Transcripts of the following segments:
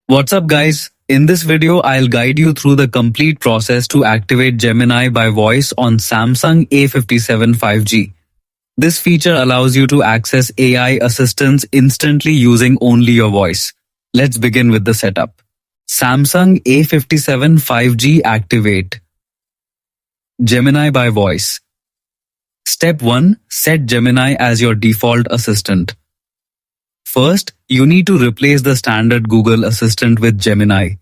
What's up guys? In this video, I'll guide you through the complete process to activate Gemini by voice on Samsung A57 5G. This feature allows you to access AI assistants instantly using only your voice. Let's begin with the setup. Samsung A57 5G Activate Gemini by voice. Step 1. Set Gemini as your default assistant. First, you need to replace the standard Google Assistant with Gemini.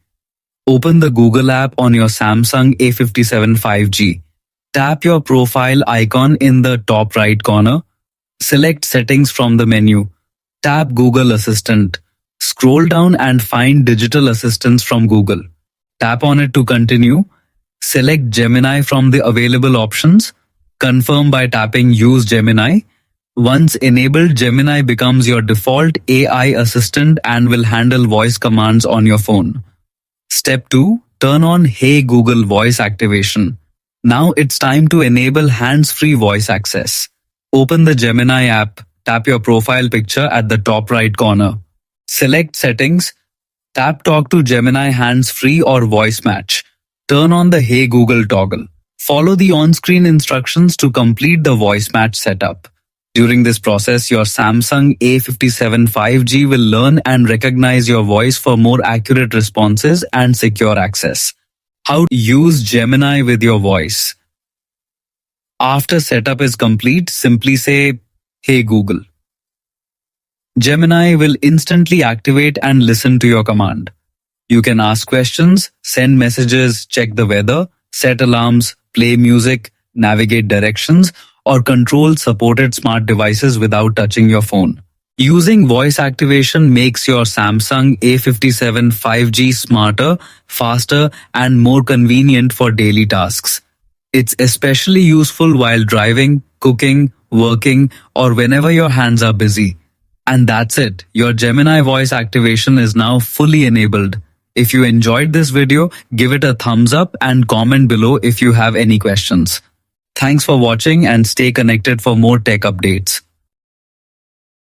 Open the Google app on your Samsung A57 5G. Tap your profile icon in the top right corner. Select Settings from the menu. Tap Google Assistant. Scroll down and find Digital Assistants from Google. Tap on it to continue. Select Gemini from the available options. Confirm by tapping Use Gemini. Once enabled, Gemini becomes your default AI assistant and will handle voice commands on your phone. Step 2. Turn on Hey Google Voice Activation. Now it's time to enable hands-free voice access. Open the Gemini app. Tap your profile picture at the top right corner. Select Settings. Tap Talk to Gemini hands-free or voice match. Turn on the Hey Google toggle. Follow the on-screen instructions to complete the voice match setup. During this process, your Samsung A57 5G will learn and recognize your voice for more accurate responses and secure access. How to use Gemini with your voice. After setup is complete, simply say, Hey Google. Gemini will instantly activate and listen to your command. You can ask questions, send messages, check the weather, set alarms, play music, navigate directions, or control supported smart devices without touching your phone. Using voice activation makes your Samsung A57 5G smarter, faster, and more convenient for daily tasks. It's especially useful while driving, cooking, working, or whenever your hands are busy. And that's it. Your Gemini voice activation is now fully enabled. If you enjoyed this video, give it a thumbs up and comment below if you have any questions. Thanks for watching and stay connected for more tech updates.